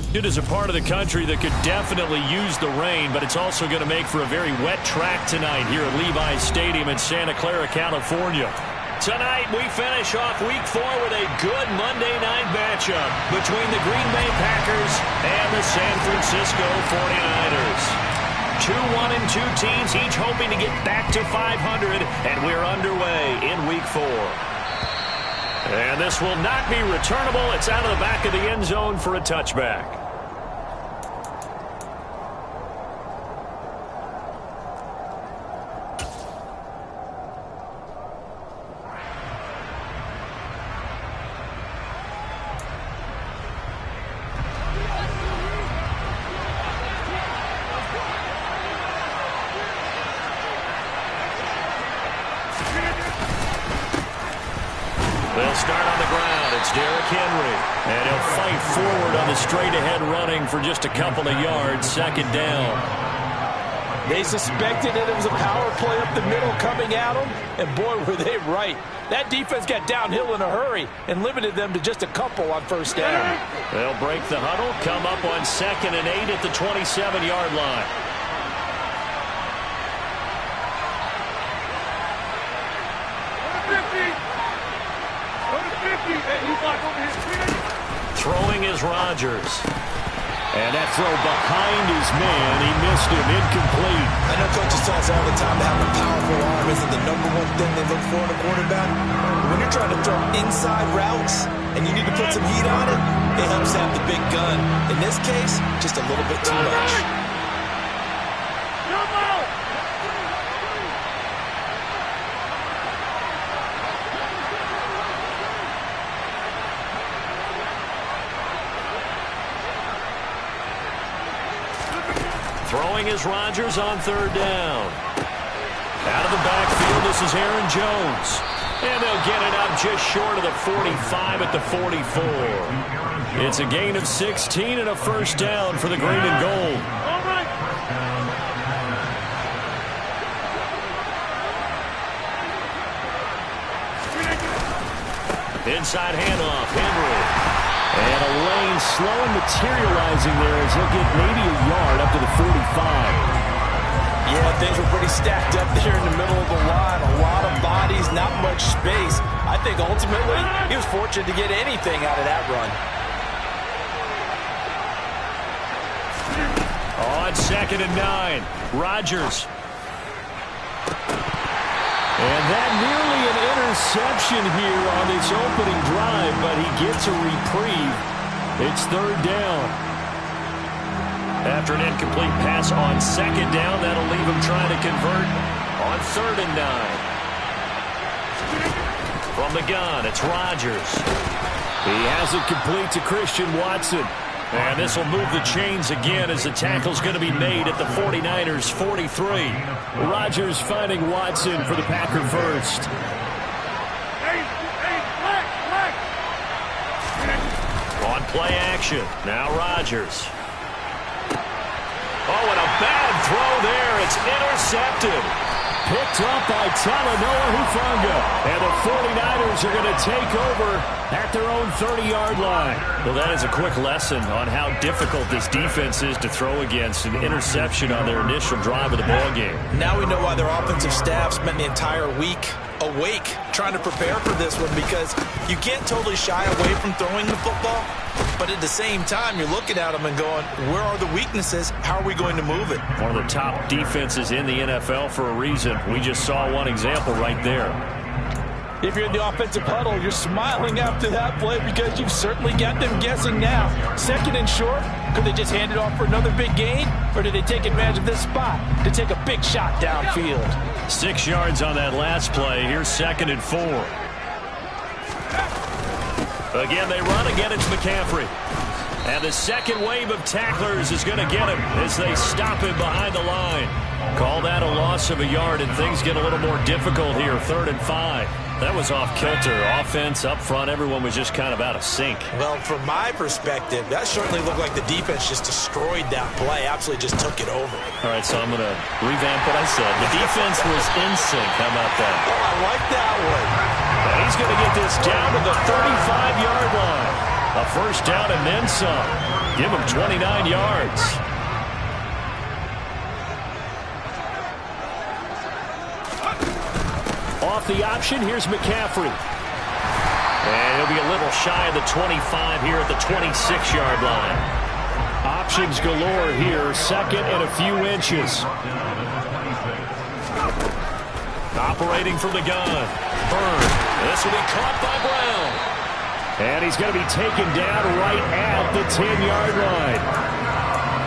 It is a part of the country that could definitely use the rain, but it's also going to make for a very wet track tonight here at Levi's Stadium in Santa Clara, California. Tonight, we finish off Week 4 with a good Monday night matchup between the Green Bay Packers and the San Francisco 49ers. 2-1-2 teams, each hoping to get back to 500, and we're underway in Week 4. And this will not be returnable. It's out of the back of the end zone for a touchback. They'll start on the ground. It's Derrick Henry. And he'll fight forward on the straight-ahead running for just a couple of yards. Second down. They suspected that it was a power play up the middle coming at them. And boy, were they right. That defense got downhill in a hurry and limited them to just a couple on first down. They'll break the huddle, come up on 2nd and 8 at the 27-yard line. Throwing is Rodgers. And that throw behind his man, he missed him, incomplete. I know coaches tell us all the time that having a powerful arm isn't the #1 thing they look for in a quarterback. But when you're trying to throw inside routes and you need to put some heat on it, it helps have the big gun. In this case, just a little bit too much. Throwing is Rodgers on 3rd down. Out of the backfield, this is Aaron Jones. And they'll get it up just short of the 45 at the 44. It's a gain of 16 and a first down for the green and gold. Inside handoff, Henry. And a lane slow and materializing there as he'll get maybe a yard up to the 45. Yeah, things were pretty stacked up there in the middle of the line. A lot of bodies, not much space. I think ultimately he was fortunate to get anything out of that run. On 2nd and 9, Rodgers. And that nearly an interception here on this opening drive, but he gets a reprieve. It's 3rd down. After an incomplete pass on 2nd down, that'll leave him trying to convert on 3rd and 9. From the gun, it's Rodgers. He has it complete to Christian Watson. And this will move the chains again as the tackle's going to be made at the 49ers' 43. Rodgers finding Watson for the Packer first. On play action, now Rodgers. Oh, and a bad throw there. It's intercepted. Picked up by Talanoa Hufanga. And the 49ers are going to take over at their own 30-yard line. Well, that is a quick lesson on how difficult this defense is to throw against. An interception on their initial drive of the ballgame. Now we know why their offensive staff spent the entire week awake trying to prepare for this one, because you can't totally shy away from throwing the football, but at the same time you're looking at them and going, where are the weaknesses? How are we going to move it? One of the top defenses in the NFL for a reason. We just saw one example right there. If you're in the offensive huddle, you're smiling after that play because you've certainly got them guessing now. 2nd and short, could they just hand it off for another big gain? Or did they take advantage of this spot to take a big shot downfield? 6 yards on that last play. Here's 2nd and 4. Again, they run. Again, it's McCaffrey. And the second wave of tacklers is going to get him as they stop him behind the line. Call that a loss of a yard, and things get a little more difficult here. 3rd and 5. That was off kilter. Offense up front, everyone was just kind of out of sync. Well, from my perspective, that certainly looked like the defense just destroyed that play, absolutely just took it over. All right, so I'm going to revamp what I said. The defense was in sync. How about that? Oh, I like that one. And he's going to get this down to the 35-yard line. A first down and then some. Give him 29 yards. Off the option, here's McCaffrey. And he'll be a little shy of the 25 here at the 26-yard line. Options galore here, second and a few inches. Operating from the gun. Byrne. This will be caught by Brown. And he's going to be taken down right at the 10-yard line.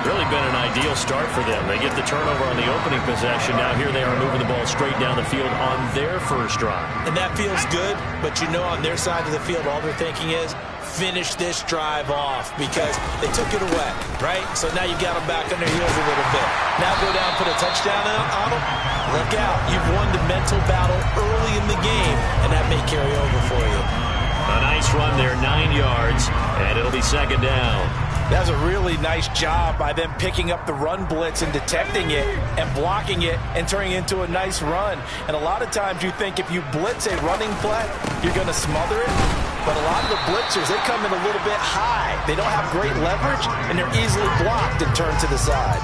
Really been an ideal start for them. They get the turnover on the opening possession. Now here they are moving the ball straight down the field on their first drive. And that feels good, but you know on their side of the field all they're thinking is finish this drive off because they took it away, right? So now you got them back on their heels a little bit. Now go down, put a touchdown on them. Look out. You've won the mental battle early in the game, and that may carry over for you. A nice run there, 9 yards, and it'll be second down. That was a really nice job by them picking up the run blitz and detecting it and blocking it and turning it into a nice run. And a lot of times you think if you blitz a running play, you're going to smother it. But a lot of the blitzers, they come in a little bit high. They don't have great leverage, and they're easily blocked and turned to the side.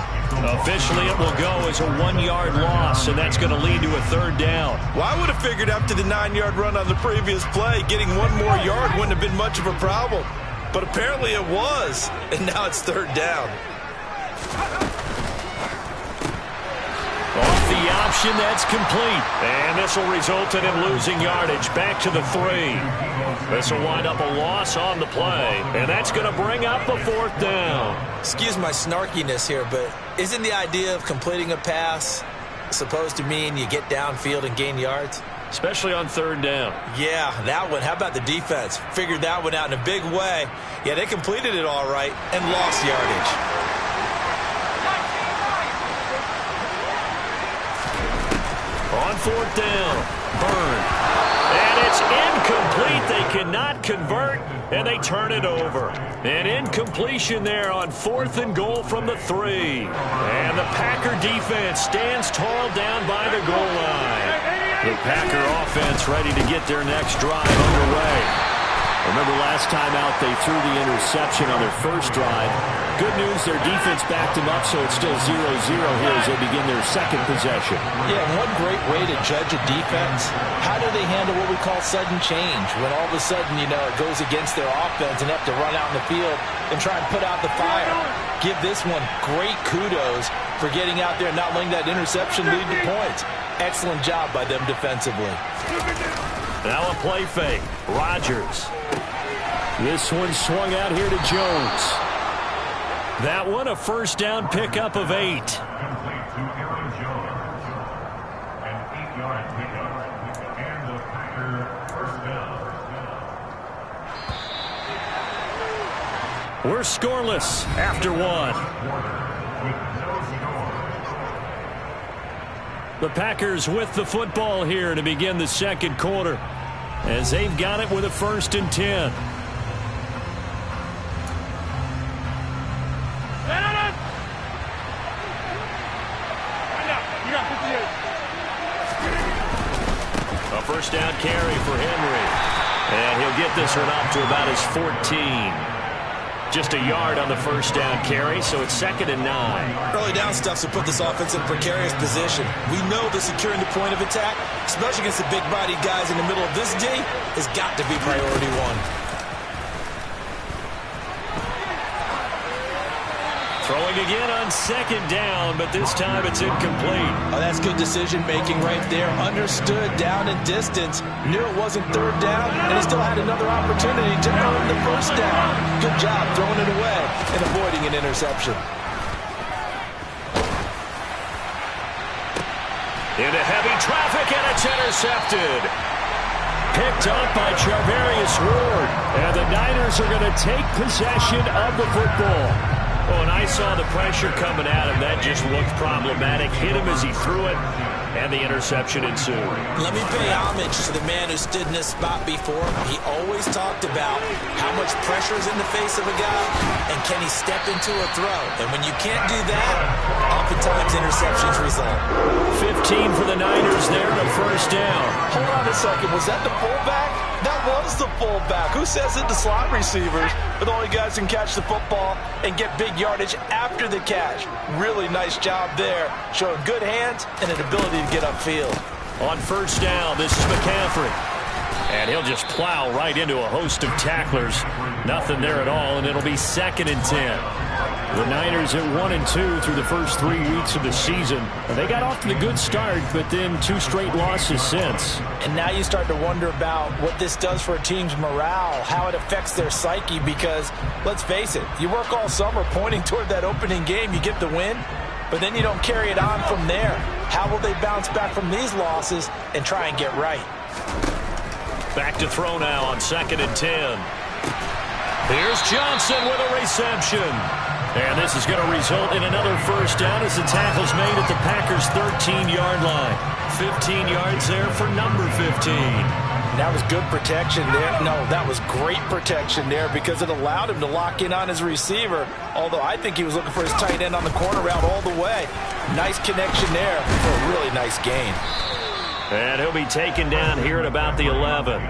Officially, it will go as a 1-yard loss, and that's going to lead to a third down. Well, I would have figured after the 9-yard run on the previous play, getting one more yard wouldn't have been much of a problem. But apparently it was, and now it's third down. Off the option, that's complete. And this will result in him losing yardage back to the 3. This will wind up a loss on the play, and that's going to bring up a fourth down. Excuse my snarkiness here, but isn't the idea of completing a pass supposed to mean you get downfield and gain yards? Especially on third down. Yeah, that one. How about the defense? Figured that one out in a big way. Yeah, they completed it all right and lost yardage. On fourth down, Byrne. And it's incomplete. They cannot convert, and they turn it over. An incompletion there on 4th and goal from the 3. And the Packer defense stands tall down by the goal line. The Packer offense ready to get their next drive underway. Remember last time out they threw the interception on their first drive. Good news, their defense backed them up, so it's still 0-0 here as they begin their second possession. Yeah, one great way to judge a defense, how do they handle what we call sudden change? When all of a sudden, you know, it goes against their offense and they have to run out in the field and try and put out the fire. Give this one great kudos for getting out there and not letting that interception lead to points. Excellent job by them defensively. Now a play fake. Rodgers. This one swung out here to Jones. That one a first down pickup of 8. We're scoreless after 1. The Packers with the football here to begin the second quarter as they've got it with a 1st and 10. A first down carry for Henry. And he'll get this one up to about his 14. Just a yard on the first down carry, so it's 2nd and 9. Early down stuff to put this offense in a precarious position. We know that securing the point of attack, especially against the big-bodied guys in the middle of this D, has got to be priority 1. Throwing again on 2nd down, but this time it's incomplete. Oh, that's good decision-making right there. Understood down and distance. Knew it wasn't third down, and he still had another opportunity to earn the first down. Good job throwing it away and avoiding an interception. Into heavy traffic, and it's intercepted. Picked up by Charvarius Ward, and the Niners are going to take possession of the football. Oh, and I saw the pressure coming at him. That just looked problematic. Hit him as he threw it, and the interception ensued. Let me pay homage to the man who stood in this spot before. He always talked about how much pressure is in the face of a guy, and can he step into a throw. And when you can't do that, oftentimes interceptions result. 15 for the Niners there, the first down. Hold on a second. Was that the fullback? That was the fullback. Who says it to slot receivers? But the only guys can catch the football and get big yardage after the catch. Really nice job there, showing good hands and an ability to get upfield. On first down, this is McCaffrey. And he'll just plow right into a host of tacklers. Nothing there at all, and it'll be 2nd and 10. The Niners at 1-2 through the first 3 weeks of the season. They got off to the good start, but then 2 straight losses since. And now you start to wonder about what this does for a team's morale, how it affects their psyche, because, let's face it, you work all summer pointing toward that opening game, you get the win, but then you don't carry it on from there. How will they bounce back from these losses and try and get right? Back to throw now on 2nd and 10. Here's Johnson with a reception. And this is going to result in another first down as the tackle's made at the Packers' 13-yard line. 15 yards there for number 15. That was good protection there. No, that was great protection there because it allowed him to lock in on his receiver, although I think he was looking for his tight end on the corner route all the way. Nice connection there for a really nice gain. And he'll be taken down here at about the 11.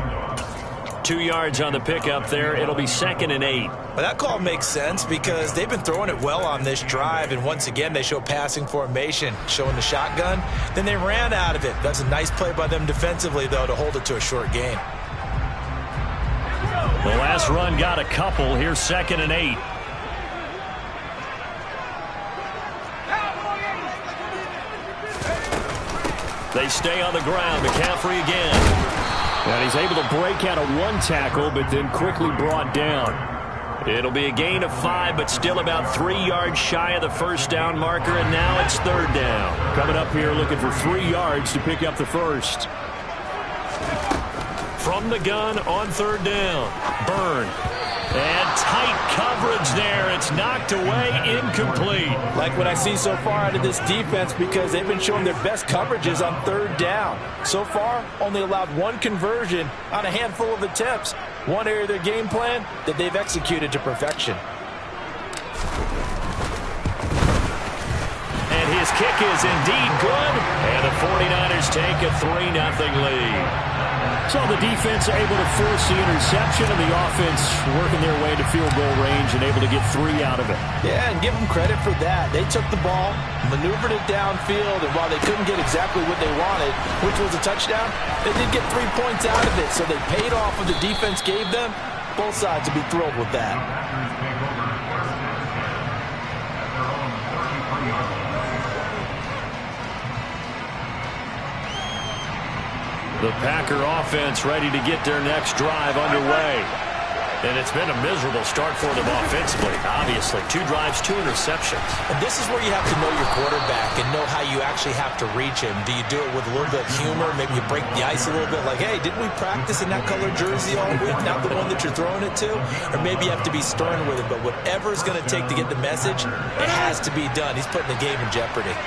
2 yards on the pickup there. It'll be 2nd and 8. But that call makes sense because they've been throwing it well on this drive, and once again they show passing formation, showing the shotgun. Then they ran out of it. That's a nice play by them defensively, though, to hold it to a short gain. The last run got a couple. Here's 2nd and 8. They stay on the ground. McCaffrey again. And he's able to break out of 1 tackle, but then quickly brought down. It'll be a gain of 5, but still about 3 yards shy of the first down marker, and now it's 3rd down. Coming up here looking for 3 yards to pick up the first. From the gun on 3rd down. Byrne. And tight coverage there. It's knocked away, incomplete. Like what I see so far out of this defense because they've been showing their best coverages on 3rd down. So far, only allowed 1 conversion on a handful of attempts. One area of their game plan that they've executed to perfection. And his kick is indeed good. And the 49ers take a 3-0 lead. So the defense able to force the interception, and the offense working their way to field goal range and able to get 3 out of it. Yeah, and give them credit for that. They took the ball, maneuvered it downfield, and while they couldn't get exactly what they wanted, which was a touchdown, they did get 3 points out of it. So they paid off what the defense gave them. Both sides would be thrilled with that. The Packer offense ready to get their next drive underway. And it's been a miserable start for them offensively, obviously. 2 drives, 2 interceptions. And this is where you have to know your quarterback and know how you actually have to reach him. Do you do it with a little bit of humor? Maybe you break the ice a little bit like, hey, didn't we practice in that color jersey all week? Not the one that you're throwing it to? Or maybe you have to be stern with it. But whatever it's going to take to get the message, it has to be done. He's putting the game in jeopardy.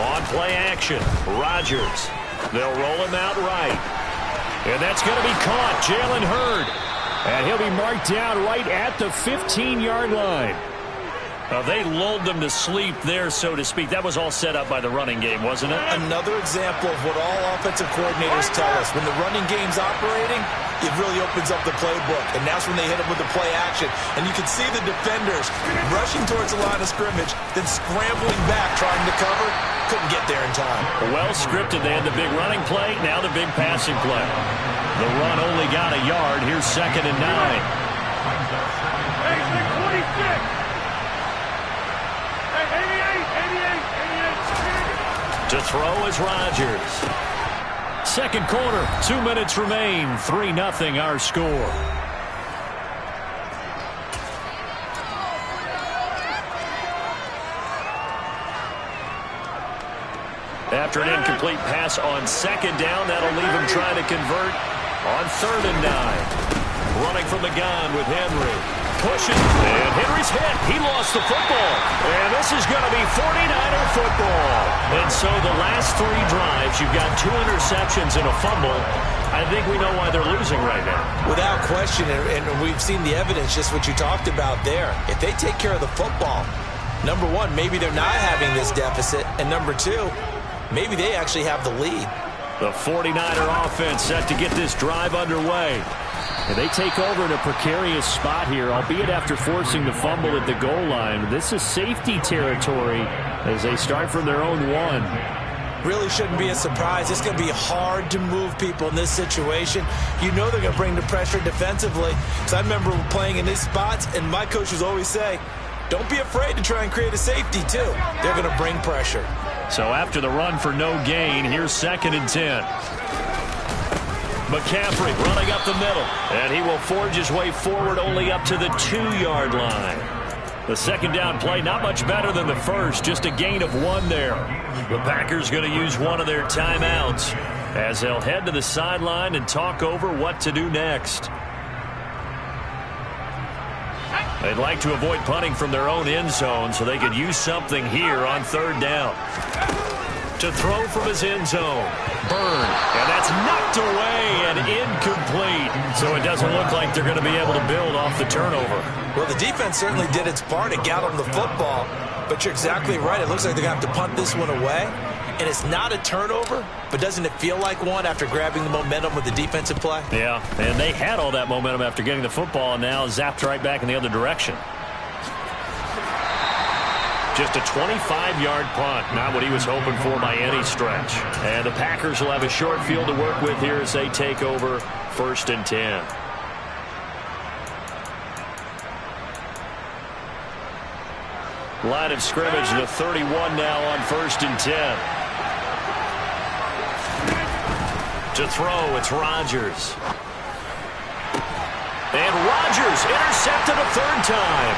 On play action, Rodgers. They'll roll him out right. And that's going to be caught. Jalen Hurd. And he'll be marked down right at the 15-yard line. They lulled them to sleep there, so to speak. That was all set up by the running game, wasn't it? Another example of what all offensive coordinators tell us. When the running game's operating, it really opens up the playbook. And that's when they hit them with the play action. And you can see the defenders rushing towards the line of scrimmage, then scrambling back, trying to cover. Couldn't get there in time. Well scripted. They had the big running play, now the big passing play. The run only got a yard. Here's 2nd and 9. To throw is Rodgers. Second quarter, 2 minutes remain. 3-0 our score. After an incomplete pass on 2nd down, that'll leave him trying to convert on 3rd and 9. Running from the gun with Henry. Pushing, and Henry's hit. He lost the football. And this is going to be 49er football. And so the last 3 drives, you've got 2 interceptions and a fumble. I think we know why they're losing right now. Without question, and we've seen the evidence, just what you talked about there. If they take care of the football, number 1, maybe they're not having this deficit. And number 2, maybe they actually have the lead. The 49er offense set to get this drive underway. And they take over in a precarious spot here, albeit after forcing the fumble at the goal line. This is safety territory as they start from their own 1. Really shouldn't be a surprise. It's going to be hard to move people in this situation. You know they're going to bring the pressure defensively. So I remember playing in these spots, and my coach would always say, don't be afraid to try and create a safety, too. They're going to bring pressure. So after the run for no gain, here's 2nd and 10. McCaffrey running up the middle, and he will forge his way forward only up to the 2-yard line. The 2nd down play, not much better than the first, just a gain of 1 there. The Packers going to use one of their timeouts as they'll head to the sideline and talk over what to do next. They'd like to avoid punting from their own end zone so they could use something here on 3rd down. To throw from his end zone. Byrne. And that's knocked away and incomplete. So it doesn't look like they're going to be able to build off the turnover. Well, the defense certainly did its part. It got them the football. But you're exactly right. It looks like they're going to have to punt this one away. And it's not a turnover, but doesn't it feel like one after grabbing the momentum with the defensive play? Yeah, and they had all that momentum after getting the football and now zapped right back in the other direction. Just a 25-yard punt, not what he was hoping for by any stretch. And the Packers will have a short field to work with here as they take over 1st and 10. Line of scrimmage, the 31 now on 1st and 10. To throw, it's Rodgers. And Rodgers intercepted a 3rd time.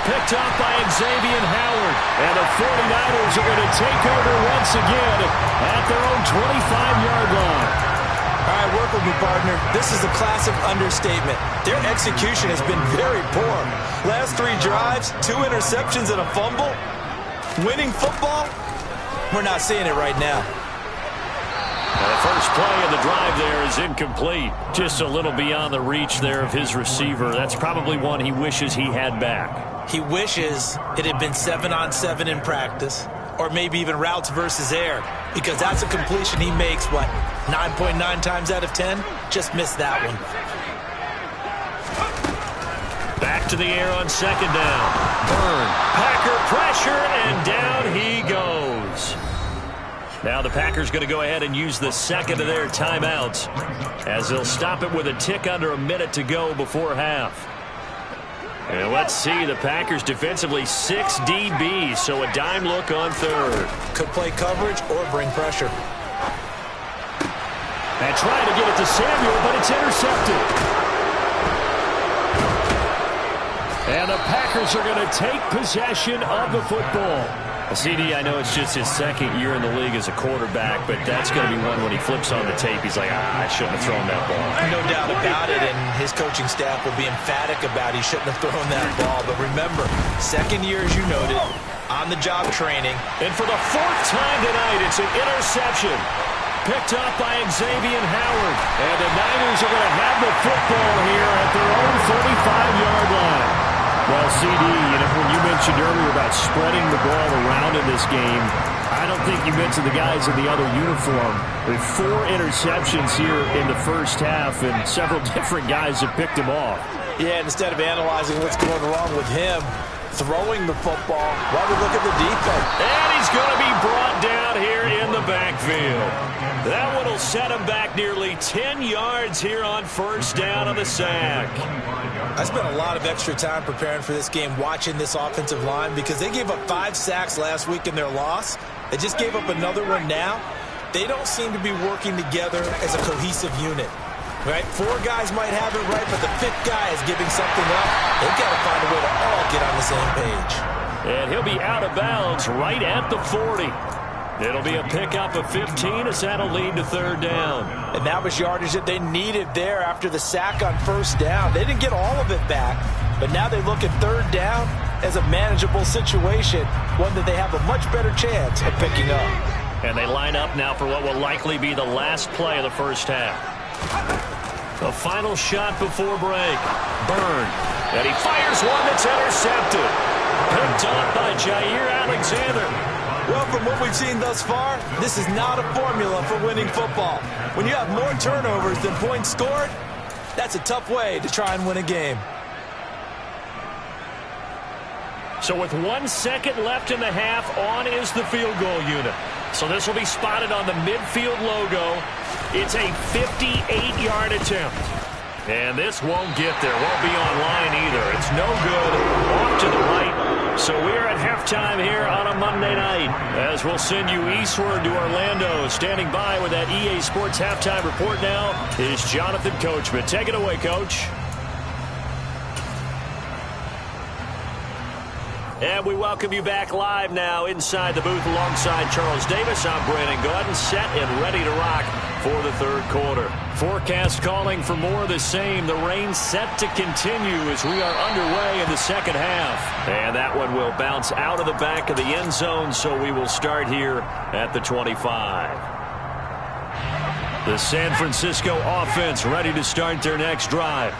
Picked up by Xavier Howard. And the 49ers are going to take over once again at their own 25-yard line. All right, work with me, partner. This is a classic understatement. Their execution has been very poor. Last 3 drives, 2 interceptions and a fumble. Winning football? We're not seeing it right now. And the first play of the drive there is incomplete. Just a little beyond the reach there of his receiver. That's probably one he wishes he had back. He wishes it had been 7-on-7 in practice, or maybe even routes versus air, because that's a completion he makes, 9.9 times out of 10? Just missed that one. Back to the air on 2nd down. Byrne, Packer pressure, and down he goes. Now the Packers going to go ahead and use the 2nd of their timeouts as they'll stop it with a tick under a minute to go before half. And let's see, the Packers defensively 6 DBs, so a dime look on 3rd. Could play coverage or bring pressure. And trying to get it to Samuel, but it's intercepted. And the Packers are going to take possession of the football. CD, I know it's just his 2nd year in the league as a quarterback, but that's going to be one when he flips on the tape. He's like, I shouldn't have thrown that ball. No doubt about it, and his coaching staff will be emphatic about he shouldn't have thrown that ball. But remember, 2nd year, as you noted, on-the-job training. And for the 4th time tonight, it's an interception. Picked up by Xavier Howard. And the Niners are going to have the football here at their own 35-yard line. Well, CD, when you mentioned earlier about spreading the ball around in this game, I don't think you mentioned the guys in the other uniform. With 4 interceptions here in the first half, and several different guys have picked him off. Yeah, instead of analyzing what's going wrong with him, throwing the football, why don't we look at the defense? And he's going to be brought down here in the backfield. That one will set him back nearly 10 yards here on 1st down on the sack. I spent a lot of extra time preparing for this game, watching this offensive line, because they gave up 5 sacks last week in their loss. They just gave up another one now. They don't seem to be working together as a cohesive unit. Right? 4 guys might have it right, but the 5th guy is giving something up. They've got to find a way to all get on the same page. And he'll be out of bounds right at the 40. It'll be a pickup of 15 as that'll lead to 3rd down. And that was yardage that they needed there after the sack on 1st down. They didn't get all of it back, but now they look at 3rd down as a manageable situation, one that they have a much better chance of picking up. And they line up now for what will likely be the last play of the first half. The final shot before break. Byrne. And he fires one that's intercepted. Picked up by Jair Alexander. Well, from what we've seen thus far, this is not a formula for winning football. When you have more turnovers than points scored, that's a tough way to try and win a game. So with 1 second left in the half, on is the field goal unit. So this will be spotted on the midfield logo. It's a 58-yard attempt. And this won't get there. Won't be on line either. It's no good. Off to the right. So we're at halftime here on a Monday night. As we'll send you eastward to Orlando. Standing by with that EA Sports halftime report now is Jonathan Coachman. Take it away, Coach. And we welcome you back live now inside the booth alongside Charles Davis. I'm Brandon Gaudin, set and ready to rock for the third quarter. Forecast calling for more of the same. The rain set to continue as we are underway in the second half. And that one will bounce out of the back of the end zone, so we will start here at the 25. The San Francisco offense ready to start their next drive.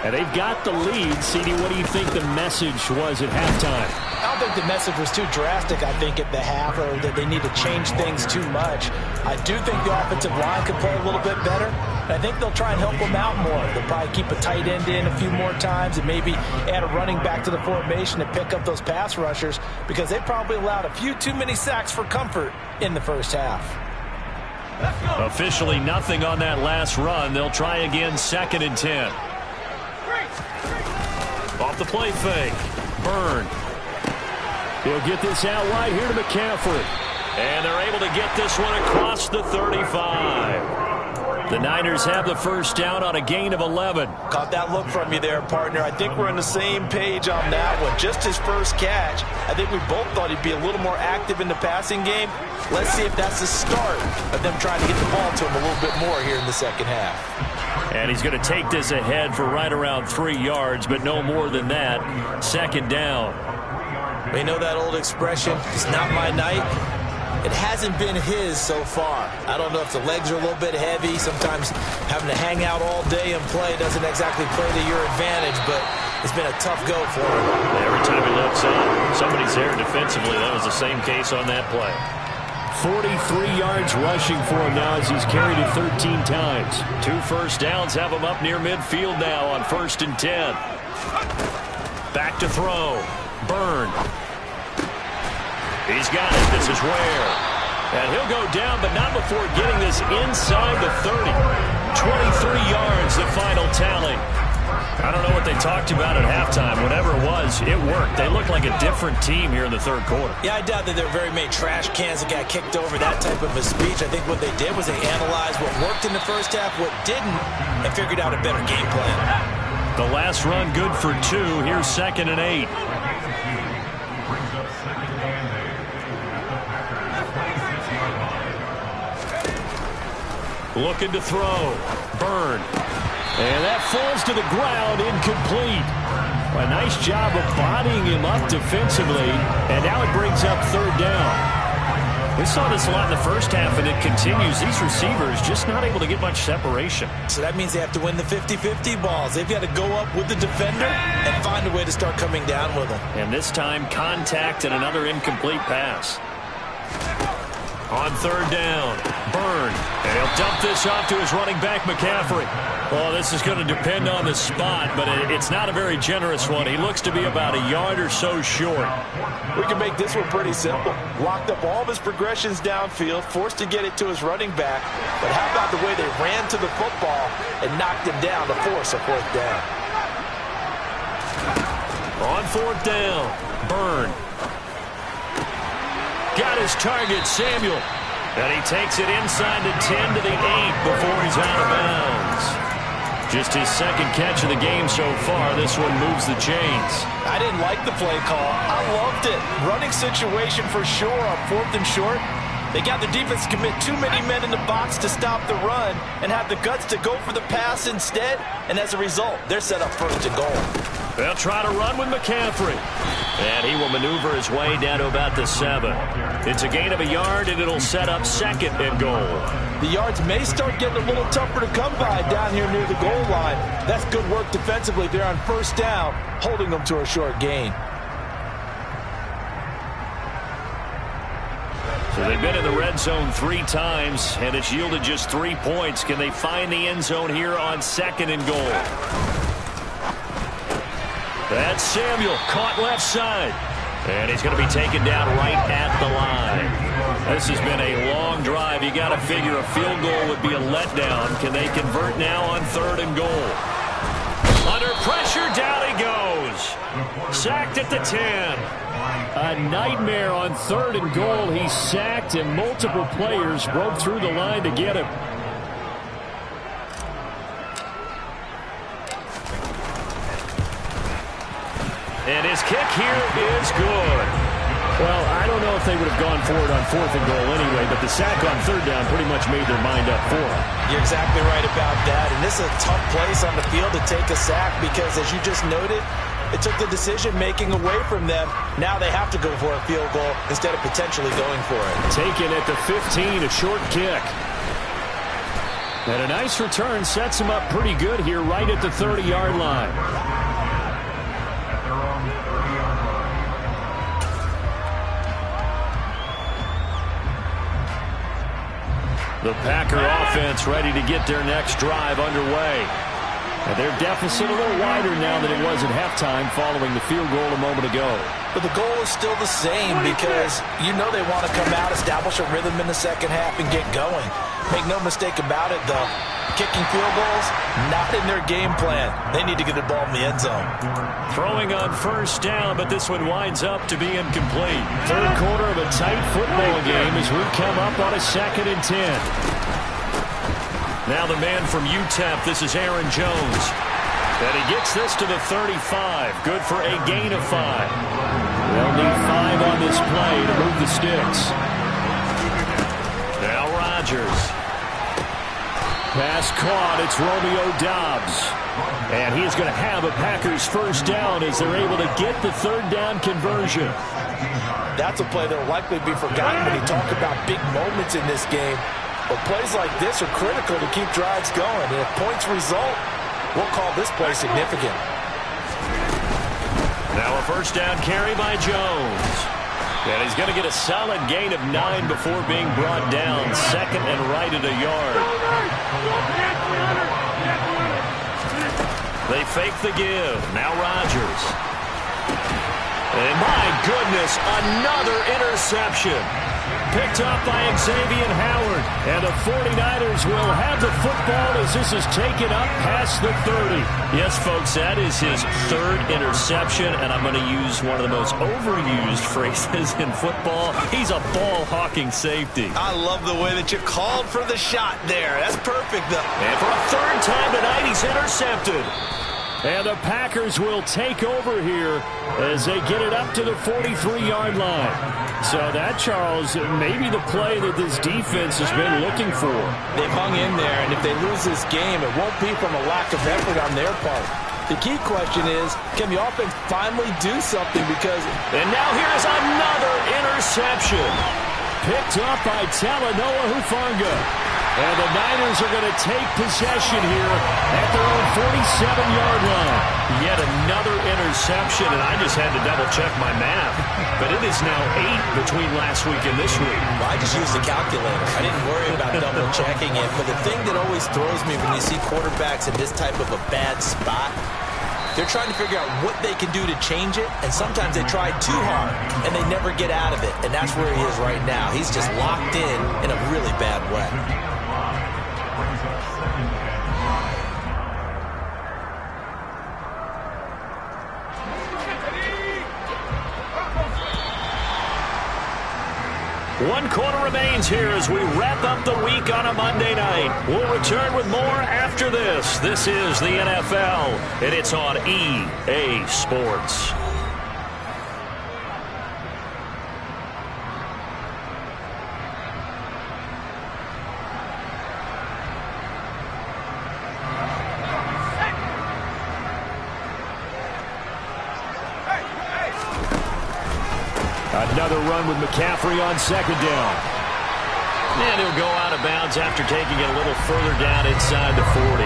And they've got the lead. CD, what do you think the message was at halftime? I don't think the message was too drastic, I think, at the half, or that they need to change things too much. I do think the offensive line could play a little bit better. And I think they'll try and help them out more. They'll probably keep a tight end in a few more times and maybe add a running back to the formation to pick up those pass rushers, because they probably allowed a few too many sacks for comfort in the first half. Officially nothing on that last run. They'll try again, 2nd and 10. Off the play fake. Byrne. He'll get this out wide here to McCaffrey. And they're able to get this one across the 35. The Niners have the first down on a gain of 11. Caught that look from you there, partner. I think we're on the same page on that one. Just his first catch. I think we both thought he'd be a little more active in the passing game. Let's see if that's the start of them trying to get the ball to him a little bit more here in the second half. And he's going to take this ahead for right around 3 yards, but no more than that. 2nd down. We know that old expression, it's not my night. It hasn't been his so far. I don't know if the legs are a little bit heavy. Sometimes having to hang out all day and play doesn't exactly play to your advantage, but it's been a tough go for him. Every time he looks up, somebody's there defensively. That was the same case on that play. 43 yards rushing for him now as he's carried it 13 times. 2 first downs have him up near midfield now on 1st and 10. Back to throw. Byrne. He's got it. This is Ware. And he'll go down, but not before getting this inside the 30. 23 yards, the final tally. I don't know what they talked about at halftime. Whatever it was, it worked. They look like a different team here in the third quarter. Yeah, I doubt that there are very many trash cans that got kicked over, that type of a speech. I think what they did was they analyzed what worked in the first half, what didn't, and figured out a better game plan. The last run good for 2. Here's 2nd and 8. Looking to throw. Byrne. And that falls to the ground, incomplete. A nice job of bodying him up defensively, and now it brings up 3rd down. We saw this a lot in the first half, and it continues. These receivers just not able to get much separation. So that means they have to win the 50-50 balls. They've got to go up with the defender and find a way to start coming down with them. And this time, contact and another incomplete pass. On 3rd down, Byrne. And he'll dump this off to his running back, McCaffrey. Well, this is going to depend on the spot, but it's not a very generous one. He looks to be about a yard or so short. We can make this one pretty simple. Locked up all of his progressions downfield, forced to get it to his running back. But how about the way they ran to the football and knocked him down to force a 4th down? On 4th down, Byrne. Got his target, Samuel. And he takes it inside the 10 to the 8 before he's out of bounds. Just his 2nd catch of the game so far. This one moves the chains. I didn't like the play call. I loved it. Running situation for sure on 4th and short. They got the defense to commit too many men in the box to stop the run and have the guts to go for the pass instead. And as a result, they're set up 1st and goal. They'll try to run with McCaffrey. And he will maneuver his way down to about the 7. It's a gain of a yard, and it'll set up 2nd and goal. The yards may start getting a little tougher to come by down here near the goal line. That's good work defensively there on 1st down, holding them to a short gain. So they've been in the red zone 3 times, and it's yielded just 3 points. Can they find the end zone here on 2nd and goal? That's Samuel, caught left side. And he's going to be taken down right at the line. This has been a long drive. You got to figure a field goal would be a letdown. Can they convert now on 3rd and goal? Under pressure, down he goes. Sacked at the 10. A nightmare on 3rd and goal. He's sacked, and multiple players broke through the line to get him. And his kick here is good. Well, I don't know if they would have gone for it on 4th and goal anyway, but the sack on 3rd down pretty much made their mind up for it. You're exactly right about that. And this is a tough place on the field to take a sack because, as you just noted, it took the decision-making away from them. Now they have to go for a field goal instead of potentially going for it. Taken at the 15, a short kick. And a nice return sets him up pretty good here right at the 30-yard line. The Packer offense ready to get their next drive underway. And their deficit a little wider now than it was at halftime following the field goal a moment ago. But the goal is still the same because you know they want to come out, establish a rhythm in the second half, and get going. Make no mistake about it, though. Kicking field goals, not in their game plan. They need to get the ball in the end zone. Throwing on 1st down, but this one winds up to be incomplete. 3rd quarter of a tight football game as we come up on a 2nd and 10. Now the man from UTEP, this is Aaron Jones. And he gets this to the 35. Good for a gain of 5. They'll need 5 on this play to move the sticks. Now Rodgers. Pass caught. It's Romeo Doubs. And he is going to have a Packers 1st down as they're able to get the 3rd down conversion. That's a play that will likely be forgotten when you talk about big moments in this game. But plays like this are critical to keep drives going. And if points result, we'll call this play significant. Now a 1st down carry by Jones. And he's going to get a solid gain of 9 before being brought down. 2nd and right at a yard. They fake the give. Now Rodgers. And my goodness, another interception. Picked up by Xavier Howard. And the 49ers will have the football as this is taken up past the 30. Yes, folks, that is his 3rd interception. And I'm going to use one of the most overused phrases in football. He's a ball-hawking safety. I love the way that you called for the shot there. That's perfect, though. And for a 3rd time tonight, he's intercepted. And the Packers will take over here as they get it up to the 43-yard line. So that, Charles, maybe the play that this defense has been looking for. They've hung in there, and if they lose this game, it won't be from a lack of effort on their part. The key question is, can the offense finally do something? Because and now here's another interception. Picked up by Talanoa Hufanga. And the Niners are going to take possession here at their own 47-yard line. Yet another interception, and I just had to double-check my math. But it is now 8 between last week and this week. Well, I just used the calculator. I didn't worry about double-checking it. But the thing that always throws me when you see quarterbacks in this type of a bad spot, they're trying to figure out what they can do to change it, and sometimes they try too hard, and they never get out of it. And that's where he is right now. He's just locked in a really bad way. One quarter remains here as we wrap up the week on a Monday night. We'll return with more after this. This is the NFL, and it's on EA Sports. Another run with McCaffrey on 2nd down. And he'll go out of bounds after taking it a little further down inside the 40.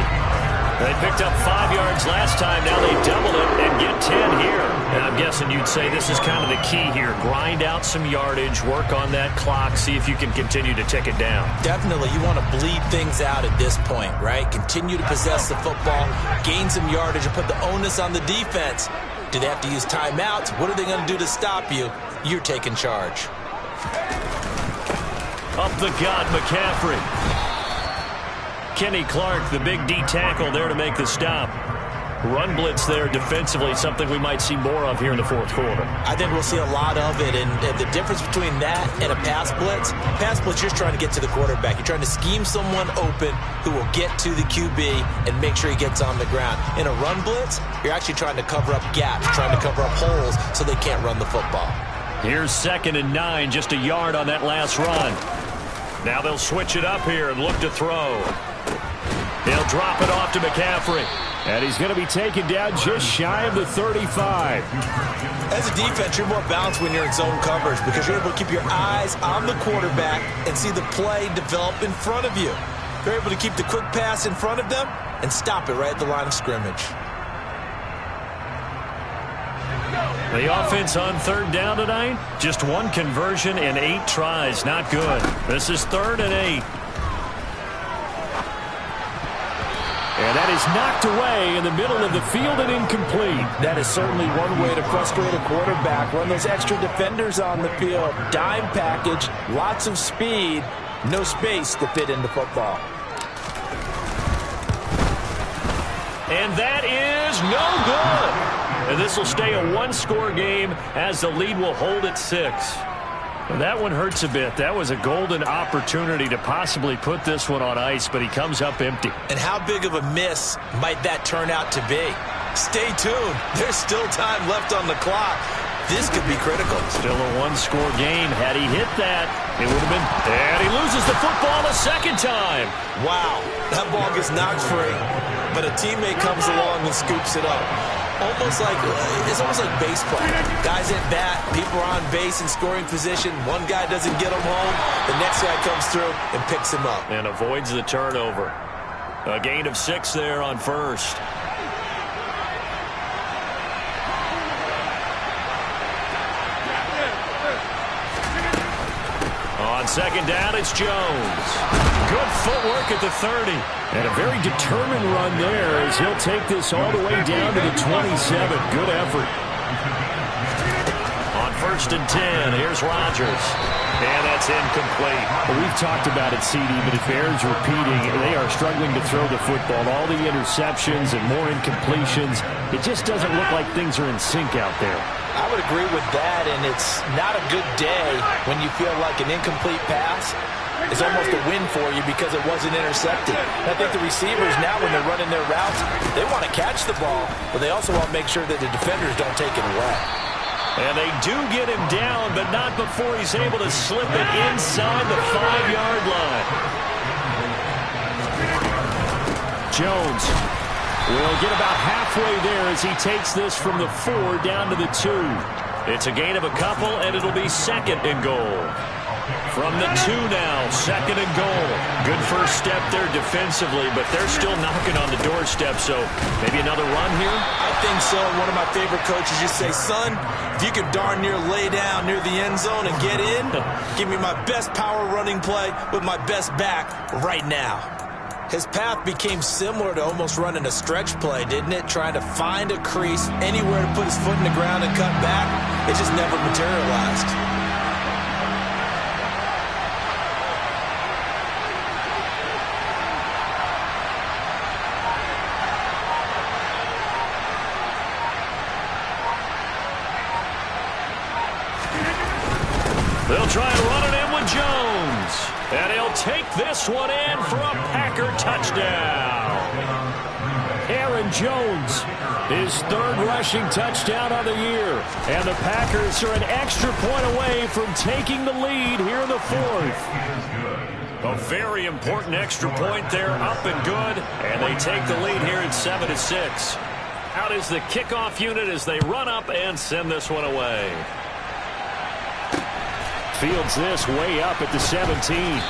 They picked up 5 yards last time. Now they double it and get 10 here. And I'm guessing you'd say this is kind of the key here. Grind out some yardage, work on that clock, see if you can continue to tick it down. Definitely. You want to bleed things out at this point, right? Continue to possess the football, gain some yardage, and put the onus on the defense. Do they have to use timeouts? What are they going to do to stop you? You're taking charge. Up the gut, McCaffrey. Kenny Clark, the big D tackle there to make the stop. Run blitz there defensively, something we might see more of here in the fourth quarter. I think we'll see a lot of it, and the difference between that and a pass blitz, you're just trying to get to the quarterback. You're trying to scheme someone open who will get to the QB and make sure he gets on the ground. In a run blitz, you're actually trying to cover up gaps, trying to cover up holes so they can't run the football. Here's 2nd and 9, just a yard on that last run. Now they'll switch it up here and look to throw. They'll drop it off to McCaffrey. And he's going to be taken down just shy of the 35. As a defense, you're more balanced when you're in zone coverage because you're able to keep your eyes on the quarterback and see the play develop in front of you. You're able to keep the quick pass in front of them and stop it right at the line of scrimmage. The offense on 3rd down tonight, just 1 conversion and 8 tries. Not good. This is 3rd and 8. And that is knocked away in the middle of the field and incomplete. That is certainly one way to frustrate a quarterback. Run those extra defenders on the field. Dime package, lots of speed, no space to fit in the football. And that is no good. And this will stay a 1-score game as the lead will hold at 6. And that one hurts a bit. That was a golden opportunity to possibly put this one on ice, but he comes up empty. And how big of a miss might that turn out to be? Stay tuned. There's still time left on the clock. This could be critical. Still a 1-score game. Had he hit that, it would have been. And he loses the football a 2nd time. Wow, that ball gets knocked free, but a teammate comes along and scoops it up. It's almost like base play. Guys at bat, people are on base in scoring position. One guy doesn't get him home. The next guy comes through and picks him up. And avoids the turnover. A gain of 6 there on 1st. On 2nd down, it's Jones. Good footwork at the 30. And a very determined run there as he'll take this all the way down to the 27. Good effort. On 1st and 10, here's Rodgers. And that's incomplete. Well, we've talked about it, CD, but it bears repeating. They are struggling to throw the football. All the interceptions and more incompletions. It just doesn't look like things are in sync out there. I would agree with that, and it's not a good day when you feel like an incomplete pass is almost a win for you because it wasn't intercepted. And I think the receivers now, when they're running their routes, they want to catch the ball, but they also want to make sure that the defenders don't take it away. And they do get him down, but not before he's able to slip it inside the 5-yard line. Jones will get about halfway there as he takes this from the 4 down to the 2. It's a gain of a couple, and it'll be 2nd and goal. From the 2 now, 2nd and goal. Good first step there defensively, but they're still knocking on the doorstep, so maybe another run here? I think so. One of my favorite coaches just say, son, if you can darn near lay down near the end zone and get in, give me my best power running play with my best back right now. His path became similar to almost running a stretch play, didn't it? Trying to find a crease, anywhere to put his foot in the ground and cut back. It just never materialized. They'll try and run it in with Jones. And he'll take this one in for a Packer touchdown. Aaron Jones, his 3rd rushing touchdown of the year. And the Packers are an extra point away from taking the lead here in the 4th. A very important extra point there, up and good. And they take the lead here at 7-6. Out is the kickoff unit as they run up and send this one away. Fields this way up at the 17.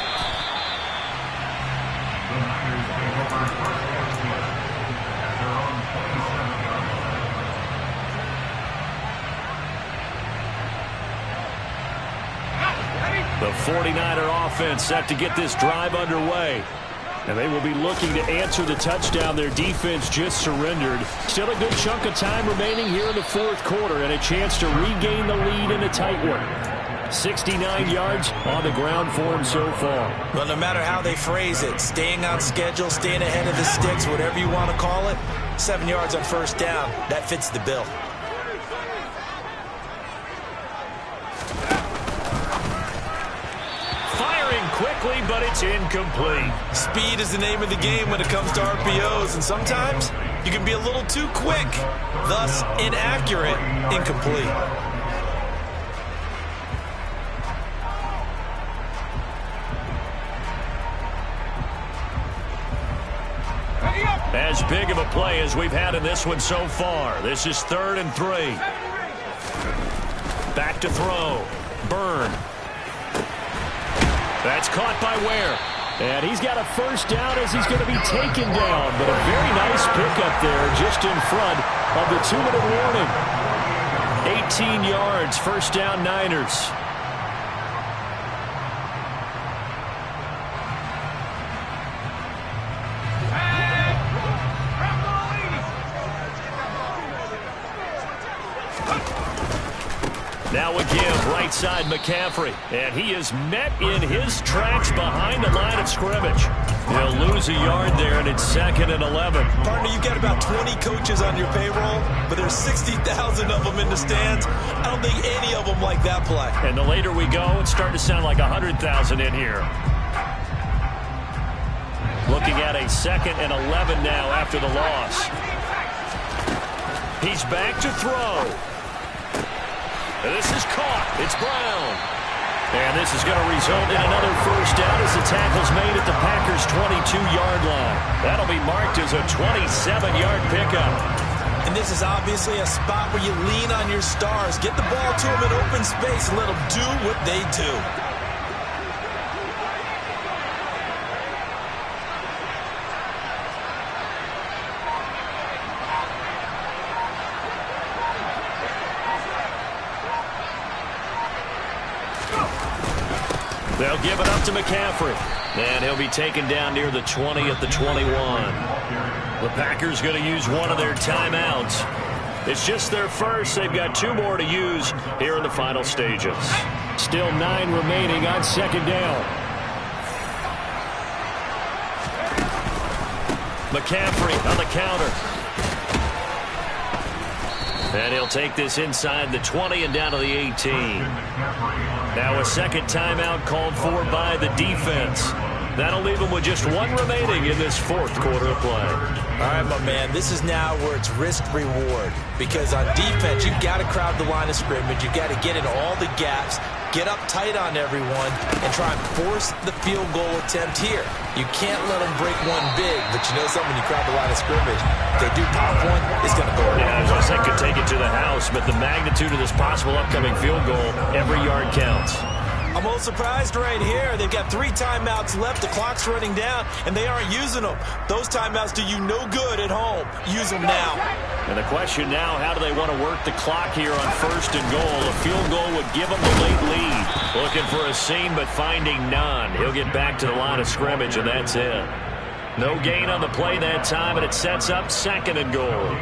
The 49er offense set to get this drive underway. And they will be looking to answer the touchdown their defense just surrendered. Still a good chunk of time remaining here in the fourth quarter and a chance to regain the lead in a tight one. 69 yards on the ground for him so far. Well, no matter how they phrase it, staying on schedule, staying ahead of the sticks, whatever you want to call it, 7 yards on first down, that fits the bill. Firing quickly, but it's incomplete. Speed is the name of the game when it comes to RPOs, and sometimes you can be a little too quick, thus inaccurate, incomplete. As big of a play as we've had in this one so far. This is 3rd and 3. Back to throw. Byrne. That's caught by Ware. And he's got a first down as he's going to be taken down. But a very nice pickup there just in front of the 2-minute warning. 18 yards, first down Niners. Now again, right side McCaffrey. And he is met in his tracks behind the line of scrimmage. He'll lose a yard there, and it's 2nd and 11. Partner, you've got about 20 coaches on your payroll, but there's 60,000 of them in the stands. I don't think any of them like that play. And the later we go, it's starting to sound like 100,000 in here. Looking at a 2nd and 11 now after the loss. He's back to throw. This is caught. It's Brown. And this is going to result in another first down as the tackle's made at the Packers' 22-yard line. That'll be marked as a 27-yard pickup. And this is obviously a spot where you lean on your stars. Get the ball to them in open space and let them do what they do. They'll give it up to McCaffrey. And he'll be taken down near the 20 at the 21. The Packers going to use one of their timeouts. It's just their first. They've got 2 more to use here in the final stages. Still 9 remaining on 2nd down. McCaffrey on the counter. And he'll take this inside the 20 and down to the 18. Now a second timeout called for by the defense. That'll leave them with just 1 remaining in this fourth quarter of play. All right, my man, this is now where it's risk-reward. Because on defense, you've got to crowd the line of scrimmage. You've got to get in all the gaps, get up tight on everyone, and try and force the field goal attempt here. You can't let them break one big, but you know something, when you crowd the line of scrimmage, if they do pop one, it's going to go away. Yeah, I could take it to the house, but the magnitude of this possible upcoming field goal, every yard counts. I'm a little surprised right here. They've got 3 timeouts left. The clock's running down, and they aren't using them. Those timeouts do you no good at home. Use them now. And the question now, how do they want to work the clock here on 1st and goal? A field goal would give them the late lead. Looking for a seam, but finding none. He'll get back to the line of scrimmage, and that's it. No gain on the play that time, and it sets up 2nd and goal.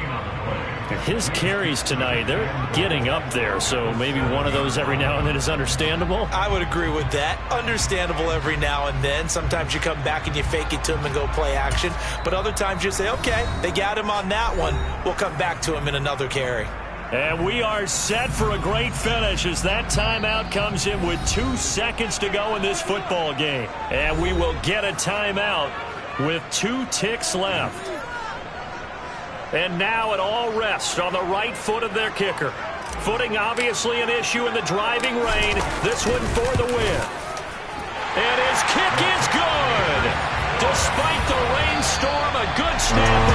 His carries tonight, they're getting up there, so maybe one of those every now and then is understandable. I would agree with that. Understandable every now and then. Sometimes you come back and you fake it to him and go play action. But other times you say, okay, they got him on that one. We'll come back to him in another carry. And we are set for a great finish as that timeout comes in with 2 seconds to go in this football game. And we will get a timeout with 2 ticks left. And now it all rests on the right foot of their kicker. Footing obviously an issue in the driving rain. This one for the win. And his kick is good. Despite the rainstorm, a good snap